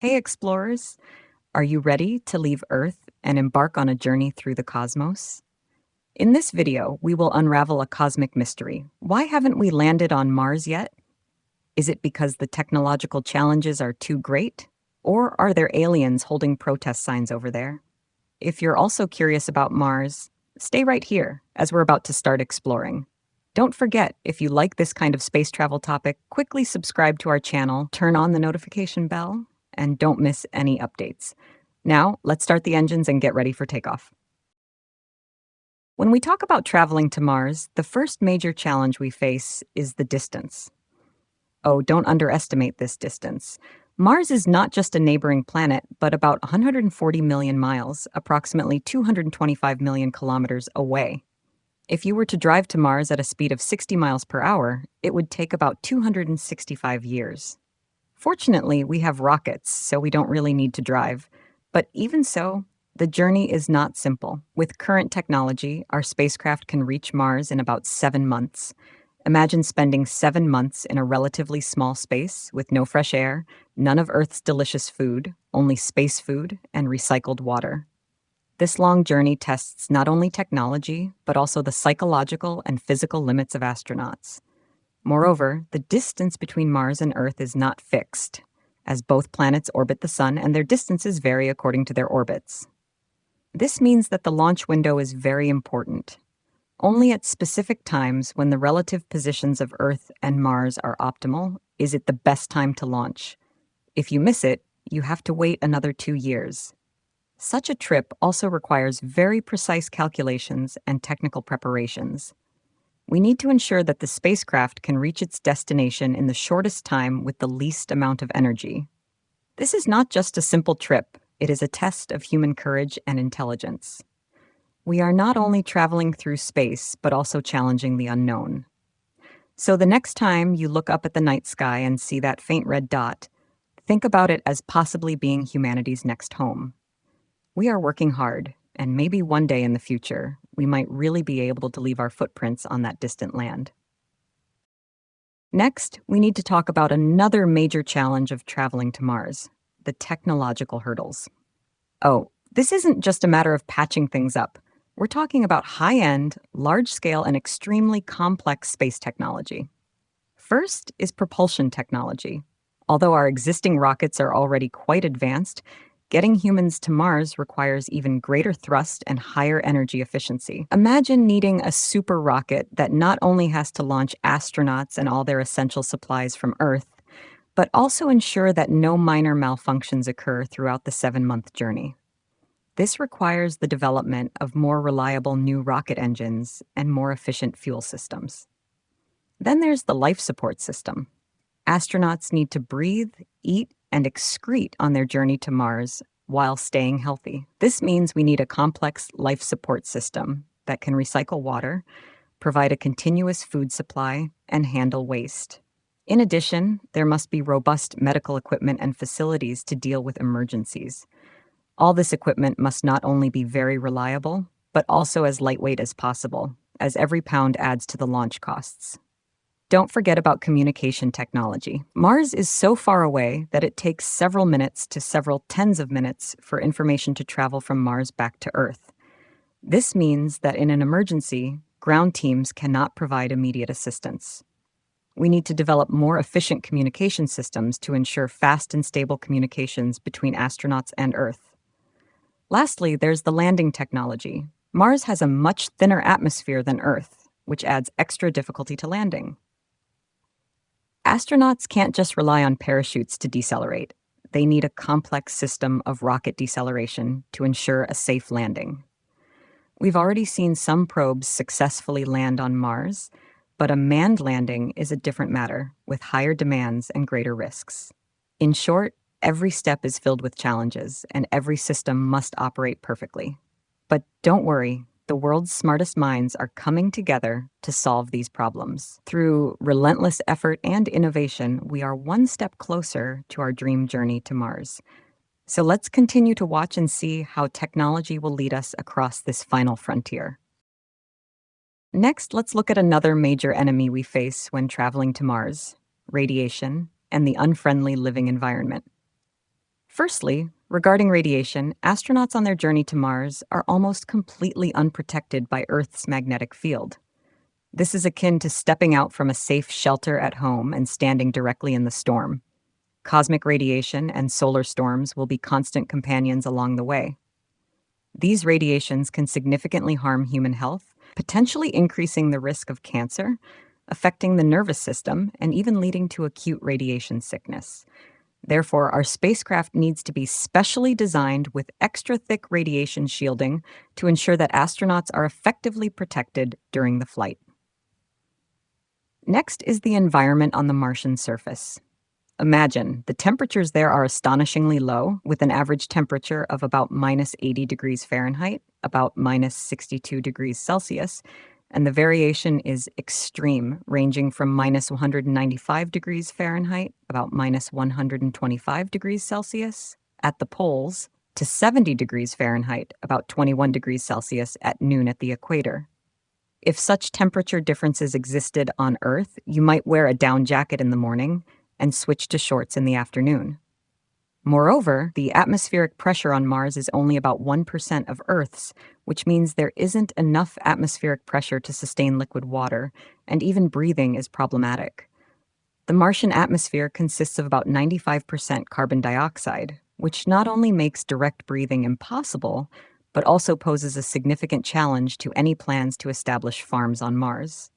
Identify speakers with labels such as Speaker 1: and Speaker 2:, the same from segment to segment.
Speaker 1: Hey explorers, are you ready to leave Earth and embark on a journey through the cosmos? In this video, we will unravel a cosmic mystery. Why haven't we landed on Mars yet? Is it because the technological challenges are too great? Or are there aliens holding protest signs over there? If you're also curious about Mars, stay right here as we're about to start exploring. Don't forget, if you like this kind of space travel topic, quickly subscribe to our channel, turn on the notification bell, and don't miss any updates. Now, let's start the engines and get ready for takeoff. When we talk about traveling to Mars, the first major challenge we face is the distance. Oh, don't underestimate this distance. Mars is not just a neighboring planet, but about 140 million miles, approximately 225 million kilometers away. If you were to drive to Mars at a speed of 60 miles per hour, it would take about 265 years. Fortunately, we have rockets, so we don't really need to drive. But even so, the journey is not simple. With current technology, our spacecraft can reach Mars in about 7 months. Imagine spending 7 months in a relatively small space with no fresh air, none of Earth's delicious food, only space food and recycled water. This long journey tests not only technology, but also the psychological and physical limits of astronauts. Moreover, the distance between Mars and Earth is not fixed, as both planets orbit the Sun and their distances vary according to their orbits. This means that the launch window is very important. Only at specific times, when the relative positions of Earth and Mars are optimal, is it the best time to launch. If you miss it, you have to wait another 2 years. Such a trip also requires very precise calculations and technical preparations. We need to ensure that the spacecraft can reach its destination in the shortest time with the least amount of energy. This is not just a simple trip, it is a test of human courage and intelligence. We are not only traveling through space, but also challenging the unknown. So the next time you look up at the night sky and see that faint red dot, think about it as possibly being humanity's next home. We are working hard, and maybe one day in the future, we might really be able to leave our footprints on that distant land. Next, we need to talk about another major challenge of traveling to Mars, the technological hurdles. Oh, this isn't just a matter of patching things up. We're talking about high-end, large-scale, and extremely complex space technology. First is propulsion technology. Although our existing rockets are already quite advanced, getting humans to Mars requires even greater thrust and higher energy efficiency. Imagine needing a super rocket that not only has to launch astronauts and all their essential supplies from Earth, but also ensure that no minor malfunctions occur throughout the 7-month journey. This requires the development of more reliable new rocket engines and more efficient fuel systems. Then there's the life support system. Astronauts need to breathe, eat, and excrete on their journey to Mars while staying healthy. This means we need a complex life support system that can recycle water, provide a continuous food supply, and handle waste. In addition, there must be robust medical equipment and facilities to deal with emergencies. All this equipment must not only be very reliable, but also as lightweight as possible, as every pound adds to the launch costs. Don't forget about communication technology. Mars is so far away that it takes several minutes to several tens of minutes for information to travel from Mars back to Earth. This means that in an emergency, ground teams cannot provide immediate assistance. We need to develop more efficient communication systems to ensure fast and stable communications between astronauts and Earth. Lastly, there's the landing technology. Mars has a much thinner atmosphere than Earth, which adds extra difficulty to landing. Astronauts can't just rely on parachutes to decelerate. They need a complex system of rocket deceleration to ensure a safe landing. We've already seen some probes successfully land on Mars, but a manned landing is a different matter, with higher demands and greater risks. In short, every step is filled with challenges, and every system must operate perfectly. But don't worry. The world's smartest minds are coming together to solve these problems. Through relentless effort and innovation, we are one step closer to our dream journey to Mars. So let's continue to watch and see how technology will lead us across this final frontier. Next, let's look at another major enemy we face when traveling to Mars: radiation and the unfriendly living environment. Firstly, regarding radiation, astronauts on their journey to Mars are almost completely unprotected by Earth's magnetic field. This is akin to stepping out from a safe shelter at home and standing directly in the storm. Cosmic radiation and solar storms will be constant companions along the way. These radiations can significantly harm human health, potentially increasing the risk of cancer, affecting the nervous system, and even leading to acute radiation sickness. Therefore, our spacecraft needs to be specially designed with extra thick radiation shielding to ensure that astronauts are effectively protected during the flight. Next is the environment on the Martian surface. Imagine, the temperatures there are astonishingly low, with an average temperature of about minus 80 degrees Fahrenheit, about minus 62 degrees Celsius, and the variation is extreme, ranging from minus 195 degrees Fahrenheit, about minus 125 degrees Celsius, at the poles, to 70 degrees Fahrenheit, about 21 degrees Celsius at noon at the equator. If such temperature differences existed on Earth, you might wear a down jacket in the morning and switch to shorts in the afternoon. Moreover, the atmospheric pressure on Mars is only about 1% of Earth's, which means there isn't enough atmospheric pressure to sustain liquid water, and even breathing is problematic. The Martian atmosphere consists of about 95% carbon dioxide, which not only makes direct breathing impossible, but also poses a significant challenge to any plans to establish farms on Mars.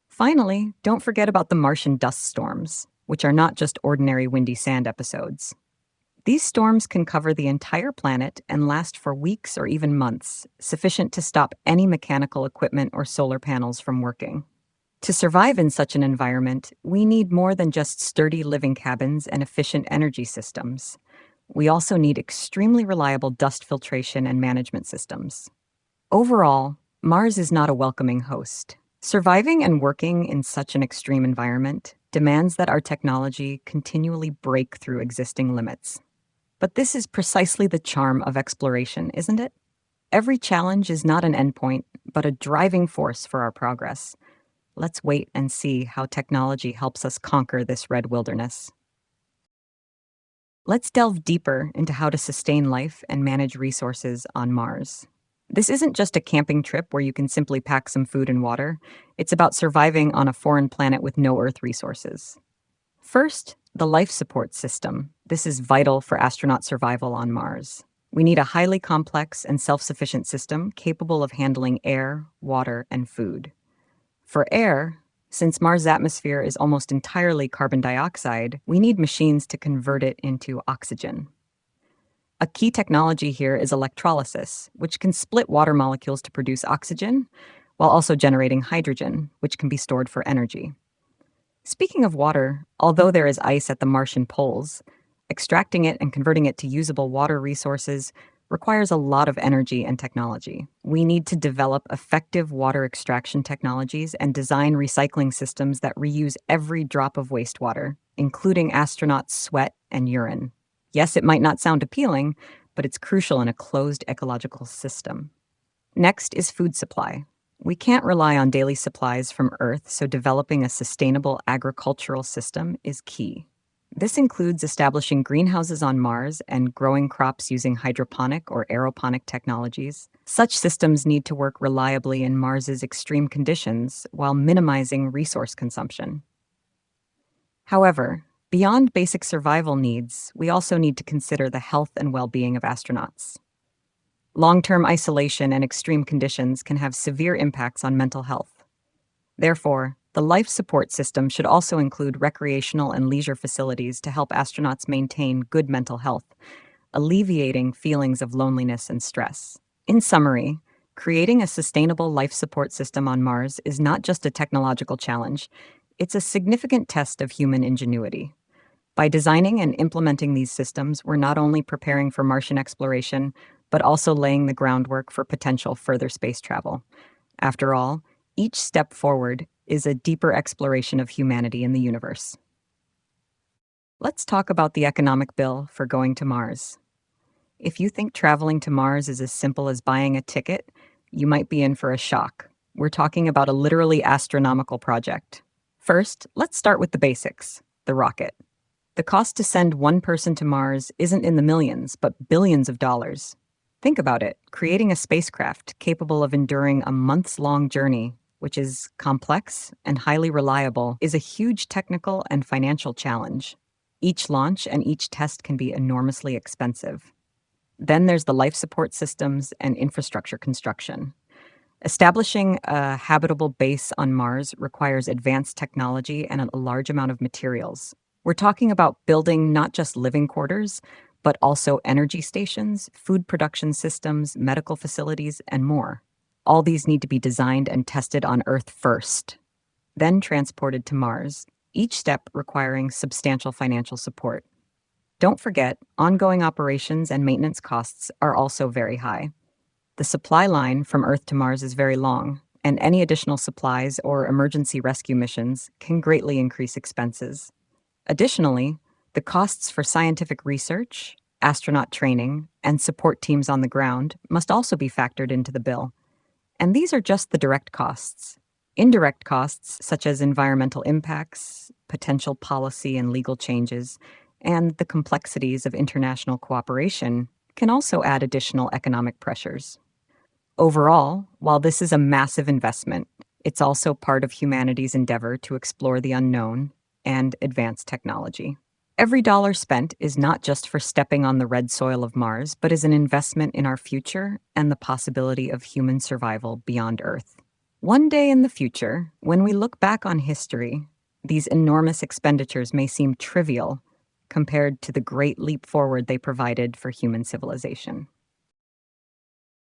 Speaker 1: Finally, don't forget about the Martian dust storms, which are not just ordinary windy sand episodes. These storms can cover the entire planet and last for weeks or even months, sufficient to stop any mechanical equipment or solar panels from working. To survive in such an environment, we need more than just sturdy living cabins and efficient energy systems. We also need extremely reliable dust filtration and management systems. Overall, Mars is not a welcoming host. Surviving and working in such an extreme environment demands that our technology continually break through existing limits. But this is precisely the charm of exploration, isn't it? Every challenge is not an endpoint, but a driving force for our progress. Let's wait and see how technology helps us conquer this red wilderness. Let's delve deeper into how to sustain life and manage resources on Mars. This isn't just a camping trip where you can simply pack some food and water. It's about surviving on a foreign planet with no Earth resources. First, the life support system. This is vital for astronaut survival on Mars. We need a highly complex and self-sufficient system capable of handling air, water, and food. For air, since Mars' atmosphere is almost entirely carbon dioxide, we need machines to convert it into oxygen. A key technology here is electrolysis, which can split water molecules to produce oxygen, while also generating hydrogen, which can be stored for energy. Speaking of water, although there is ice at the Martian poles, extracting it and converting it to usable water resources requires a lot of energy and technology. We need to develop effective water extraction technologies and design recycling systems that reuse every drop of wastewater, including astronauts' sweat and urine. Yes, it might not sound appealing, but it's crucial in a closed ecological system. Next is food supply. We can't rely on daily supplies from Earth, so developing a sustainable agricultural system is key. This includes establishing greenhouses on Mars and growing crops using hydroponic or aeroponic technologies. Such systems need to work reliably in Mars's extreme conditions while minimizing resource consumption. However, beyond basic survival needs, we also need to consider the health and well-being of astronauts. Long-term isolation and extreme conditions can have severe impacts on mental health. Therefore, the life support system should also include recreational and leisure facilities to help astronauts maintain good mental health, alleviating feelings of loneliness and stress. In summary, creating a sustainable life support system on Mars is not just a technological challenge, it's a significant test of human ingenuity. By designing and implementing these systems, we're not only preparing for Martian exploration, but also laying the groundwork for potential further space travel. After all, each step forward is a deeper exploration of humanity in the universe. Let's talk about the economic bill for going to Mars. If you think traveling to Mars is as simple as buying a ticket, you might be in for a shock. We're talking about a literally astronomical project. First, let's start with the basics, the rocket. The cost to send one person to Mars isn't in the millions, but billions of dollars. Think about it, creating a spacecraft capable of enduring a months-long journey, which is complex and highly reliable, is a huge technical and financial challenge. Each launch and each test can be enormously expensive. Then there's the life support systems and infrastructure construction. Establishing a habitable base on Mars requires advanced technology and a large amount of materials. We're talking about building not just living quarters, but also energy stations, food production systems, medical facilities, and more. All these need to be designed and tested on Earth first, then transported to Mars, each step requiring substantial financial support. Don't forget, ongoing operations and maintenance costs are also very high. The supply line from Earth to Mars is very long, and any additional supplies or emergency rescue missions can greatly increase expenses. Additionally, the costs for scientific research, astronaut training, and support teams on the ground must also be factored into the bill. And these are just the direct costs. Indirect costs, such as environmental impacts, potential policy and legal changes, and the complexities of international cooperation, can also add additional economic pressures. Overall, while this is a massive investment, it's also part of humanity's endeavor to explore the unknown and advance technology. Every dollar spent is not just for stepping on the red soil of Mars, but is an investment in our future and the possibility of human survival beyond Earth. One day in the future, when we look back on history, these enormous expenditures may seem trivial compared to the great leap forward they provided for human civilization.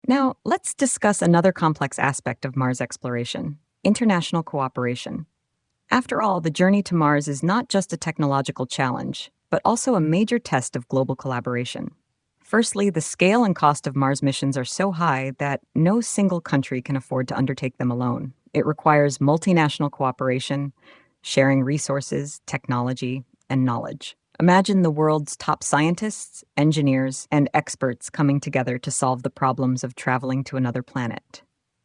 Speaker 1: Now, let's discuss another complex aspect of Mars exploration: international cooperation. After all, the journey to Mars is not just a technological challenge, but also a major test of global collaboration. Firstly, the scale and cost of Mars missions are so high that no single country can afford to undertake them alone. It requires multinational cooperation, sharing resources, technology, and knowledge. Imagine the world's top scientists, engineers, and experts coming together to solve the problems of traveling to another planet.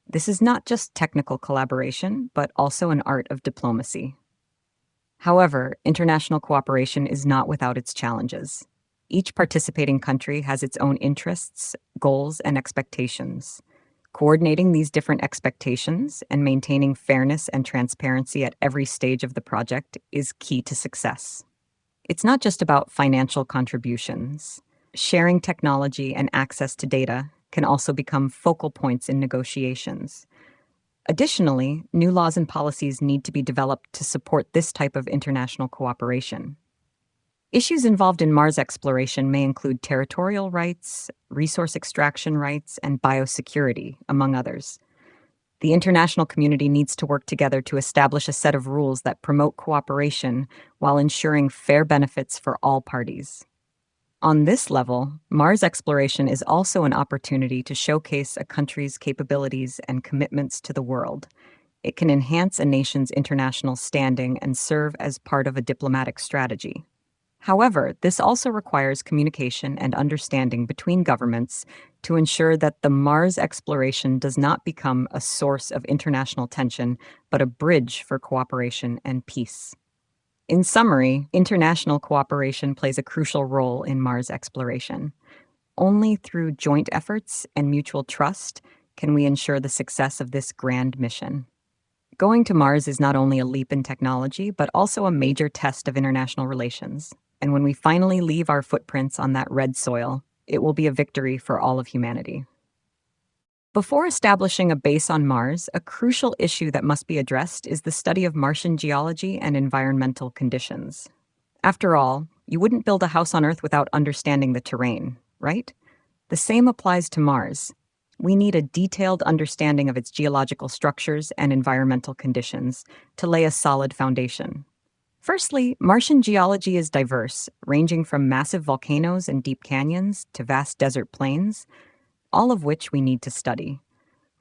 Speaker 1: This is not just technical collaboration, but also an art of diplomacy. However, international cooperation is not without its challenges. Each participating country has its own interests, goals, and expectations. Coordinating these different expectations and maintaining fairness and transparency at every stage of the project is key to success. It's not just about financial contributions. Sharing technology and access to data can also become focal points in negotiations. Additionally, new laws and policies need to be developed to support this type of international cooperation. Issues involved in Mars exploration may include territorial rights, resource extraction rights, and biosecurity, among others. The international community needs to work together to establish a set of rules that promote cooperation while ensuring fair benefits for all parties. On this level, Mars exploration is also an opportunity to showcase a country's capabilities and commitments to the world. It can enhance a nation's international standing and serve as part of a diplomatic strategy. However, this also requires communication and understanding between governments to ensure that the Mars exploration does not become a source of international tension, but a bridge for cooperation and peace. In summary, international cooperation plays a crucial role in Mars exploration. Only through joint efforts and mutual trust can we ensure the success of this grand mission. Going to Mars is not only a leap in technology, but also a major test of international relations. And when we finally leave our footprints on that red soil, it will be a victory for all of humanity. Before establishing a base on Mars, a crucial issue that must be addressed is the study of Martian geology and environmental conditions. After all, you wouldn't build a house on Earth without understanding the terrain, right? The same applies to Mars. We need a detailed understanding of its geological structures and environmental conditions to lay a solid foundation. Firstly, Martian geology is diverse, ranging from massive volcanoes and deep canyons to vast desert plains, all of which we need to study.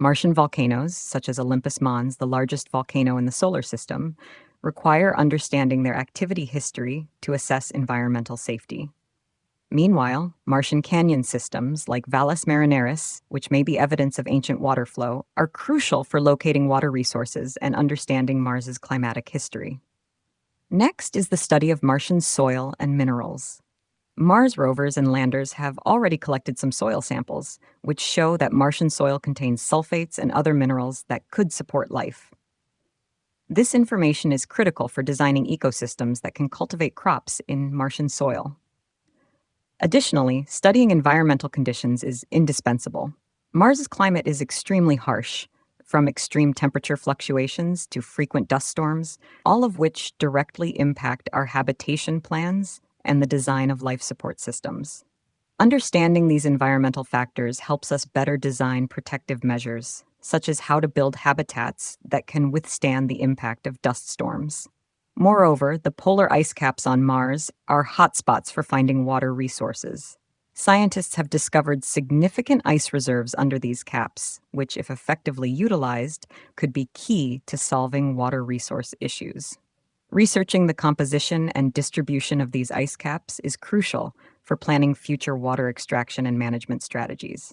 Speaker 1: Martian volcanoes, such as Olympus Mons, the largest volcano in the solar system, require understanding their activity history to assess environmental safety. Meanwhile, Martian canyon systems like Valles Marineris, which may be evidence of ancient water flow, are crucial for locating water resources and understanding Mars's climatic history. Next is the study of Martian soil and minerals. Mars rovers and landers have already collected some soil samples, which show that Martian soil contains sulfates and other minerals that could support life. This information is critical for designing ecosystems that can cultivate crops in Martian soil. Additionally, studying environmental conditions is indispensable. Mars's climate is extremely harsh, from extreme temperature fluctuations to frequent dust storms, all of which directly impact our habitation plans and the design of life support systems. Understanding these environmental factors helps us better design protective measures, such as how to build habitats that can withstand the impact of dust storms. Moreover, the polar ice caps on Mars are hotspots for finding water resources. Scientists have discovered significant ice reserves under these caps, which, if effectively utilized, could be key to solving water resource issues. Researching the composition and distribution of these ice caps is crucial for planning future water extraction and management strategies.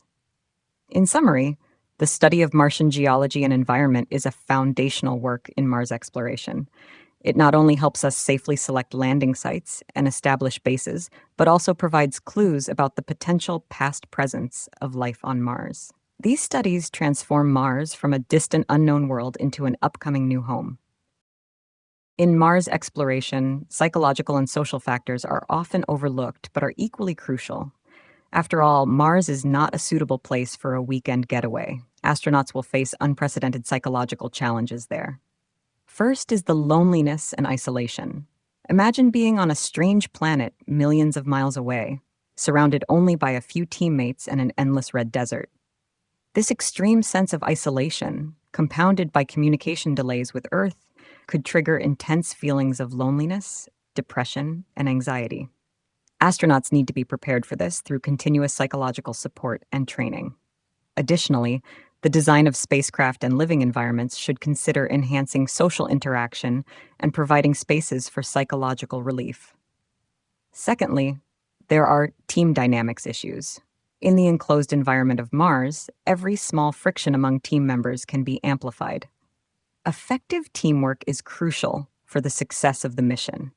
Speaker 1: In summary, the study of Martian geology and environment is a foundational work in Mars exploration. It not only helps us safely select landing sites and establish bases, but also provides clues about the potential past presence of life on Mars. These studies transform Mars from a distant unknown world into an upcoming new home. In Mars exploration, psychological and social factors are often overlooked but are equally crucial. After all, Mars is not a suitable place for a weekend getaway. Astronauts will face unprecedented psychological challenges there. First is the loneliness and isolation. Imagine being on a strange planet millions of miles away, surrounded only by a few teammates and an endless red desert. This extreme sense of isolation, compounded by communication delays with Earth, could trigger intense feelings of loneliness, depression, and anxiety. Astronauts need to be prepared for this through continuous psychological support and training. Additionally, the design of spacecraft and living environments should consider enhancing social interaction and providing spaces for psychological relief. Secondly, there are team dynamics issues. In the enclosed environment of Mars, every small friction among team members can be amplified. Effective teamwork is crucial for the success of the mission.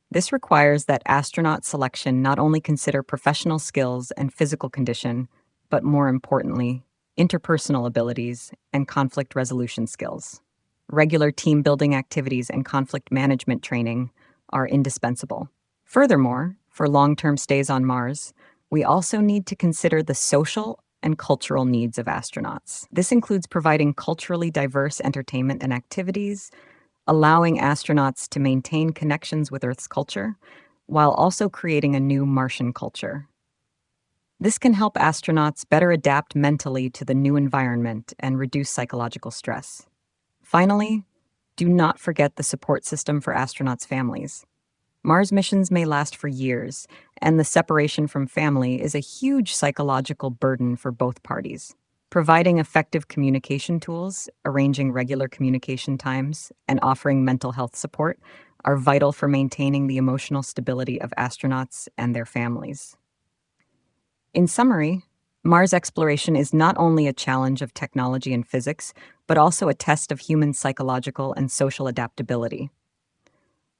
Speaker 1: This requires that astronaut selection not only consider professional skills and physical condition, but more importantly, interpersonal abilities and conflict resolution skills. Regular team building activities and conflict management training are indispensable. Furthermore, for long-term stays on Mars, we also need to consider the social and cultural needs of astronauts. This includes providing culturally diverse entertainment and activities, allowing astronauts to maintain connections with Earth's culture, while also creating a new Martian culture. This can help astronauts better adapt mentally to the new environment and reduce psychological stress. Finally, do not forget the support system for astronauts' families. Mars missions may last for years, and the separation from family is a huge psychological burden for both parties. Providing effective communication tools, arranging regular communication times, and offering mental health support are vital for maintaining the emotional stability of astronauts and their families. In summary, Mars exploration is not only a challenge of technology and physics, but also a test of human psychological and social adaptability.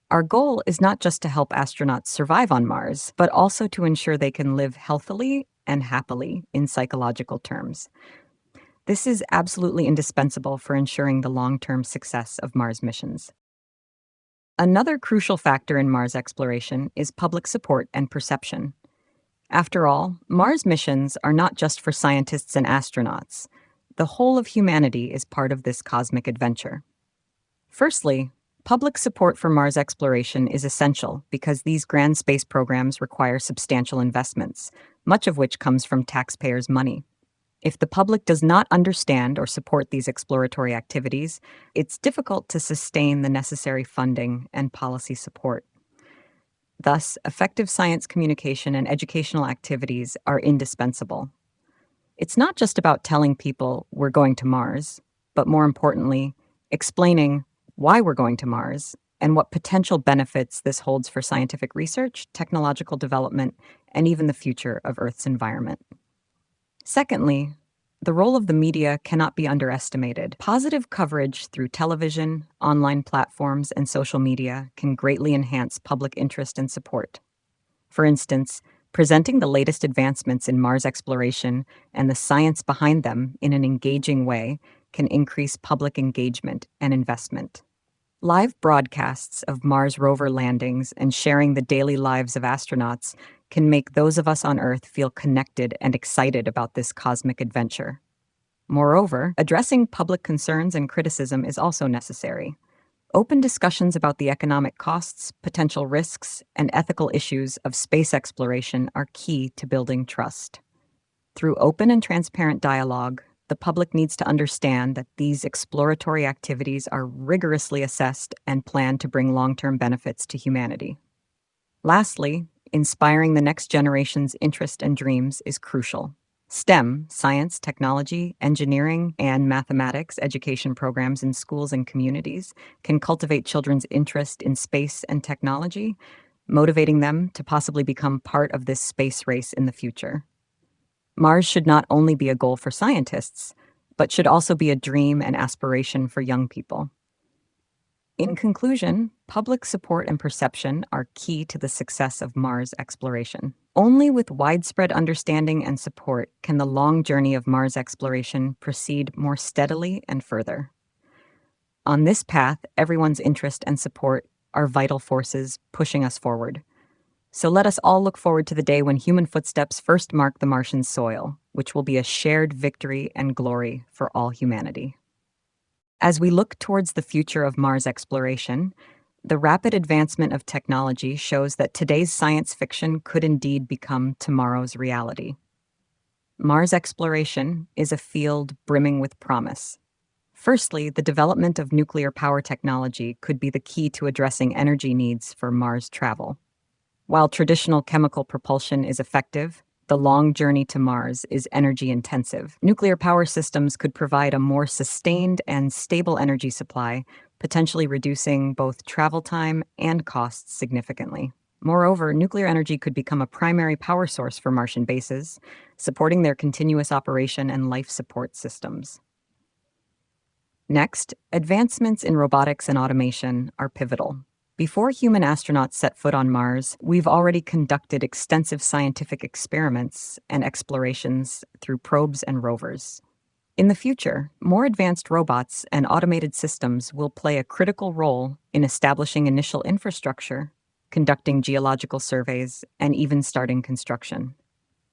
Speaker 1: Our goal is not just to help astronauts survive on Mars, but also to ensure they can live healthily and happily in psychological terms. This is absolutely indispensable for ensuring the long-term success of Mars missions. Another crucial factor in Mars exploration is public support and perception. After all, Mars missions are not just for scientists and astronauts. The whole of humanity is part of this cosmic adventure. Firstly, public support for Mars exploration is essential because these grand space programs require substantial investments, much of which comes from taxpayers' money. If the public does not understand or support these exploratory activities, it's difficult to sustain the necessary funding and policy support. Thus, effective science communication and educational activities are indispensable. It's not just about telling people we're going to Mars, but more importantly, explaining why we're going to Mars and what potential benefits this holds for scientific research, technological development, and even the future of Earth's environment. Secondly, The role of the media cannot be underestimated. Positive coverage through television, online platforms, and social media can greatly enhance public interest and support. For instance, presenting the latest advancements in Mars exploration and the science behind them in an engaging way can increase public engagement and investment. Live broadcasts of Mars rover landings and sharing the daily lives of astronauts can make those of us on Earth feel connected and excited about this cosmic adventure. Moreover, addressing public concerns and criticism is also necessary. Open discussions about the economic costs, potential risks, and ethical issues of space exploration are key to building trust. Through open and transparent dialogue, the public needs to understand that these exploratory activities are rigorously assessed and planned to bring long-term benefits to humanity. Lastly, inspiring the next generation's interest and dreams is crucial. STEM, science, technology, engineering, and mathematics education programs in schools and communities can cultivate children's interest in space and technology, motivating them to possibly become part of this space race in the future. Mars should not only be a goal for scientists, but should also be a dream and aspiration for young people. In conclusion, public support and perception are key to the success of Mars exploration. Only with widespread understanding and support can the long journey of Mars exploration proceed more steadily and further. On this path, everyone's interest and support are vital forces pushing us forward. So let us all look forward to the day when human footsteps first mark the Martian soil, which will be a shared victory and glory for all humanity. As we look towards the future of Mars exploration, the rapid advancement of technology shows that today's science fiction could indeed become tomorrow's reality. Mars exploration is a field brimming with promise. Firstly, the development of nuclear power technology could be the key to addressing energy needs for Mars travel. While traditional chemical propulsion is effective, the long journey to Mars is energy-intensive. Nuclear power systems could provide a more sustained and stable energy supply, potentially reducing both travel time and costs significantly. Moreover, nuclear energy could become a primary power source for Martian bases, supporting their continuous operation and life support systems. Next, advancements in robotics and automation are pivotal. Before human astronauts set foot on Mars, we've already conducted extensive scientific experiments and explorations through probes and rovers. In the future, more advanced robots and automated systems will play a critical role in establishing initial infrastructure, conducting geological surveys, and even starting construction.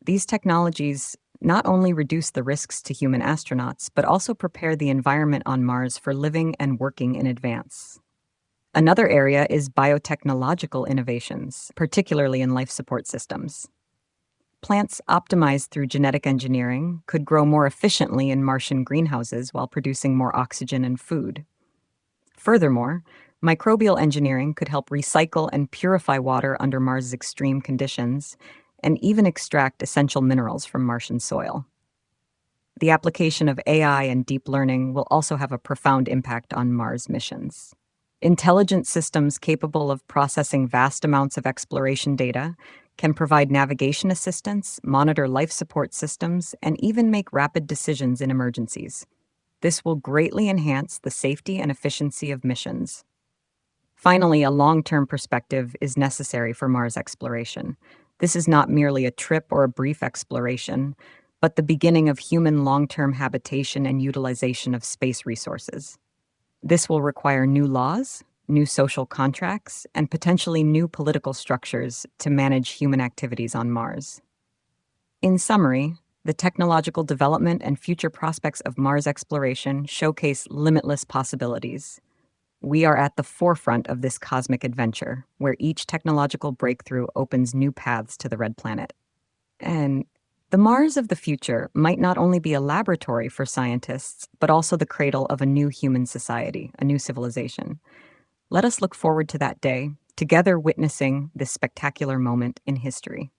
Speaker 1: These technologies not only reduce the risks to human astronauts, but also prepare the environment on Mars for living and working in advance. Another area is biotechnological innovations, particularly in life support systems. Plants optimized through genetic engineering could grow more efficiently in Martian greenhouses while producing more oxygen and food. Furthermore, microbial engineering could help recycle and purify water under Mars' extreme conditions, and even extract essential minerals from Martian soil. The application of AI and deep learning will also have a profound impact on Mars missions. Intelligent systems capable of processing vast amounts of exploration data can provide navigation assistance, monitor life support systems, and even make rapid decisions in emergencies. This will greatly enhance the safety and efficiency of missions. Finally, a long-term perspective is necessary for Mars exploration. This is not merely a trip or a brief exploration, but the beginning of human long-term habitation and utilization of space resources. This will require new laws, new social contracts, and potentially new political structures to manage human activities on Mars. In summary, the technological development and future prospects of Mars exploration showcase limitless possibilities. We are at the forefront of this cosmic adventure, where each technological breakthrough opens new paths to the Red Planet. And the Mars of the future might not only be a laboratory for scientists, but also the cradle of a new human society, a new civilization. Let us look forward to that day, together witnessing this spectacular moment in history.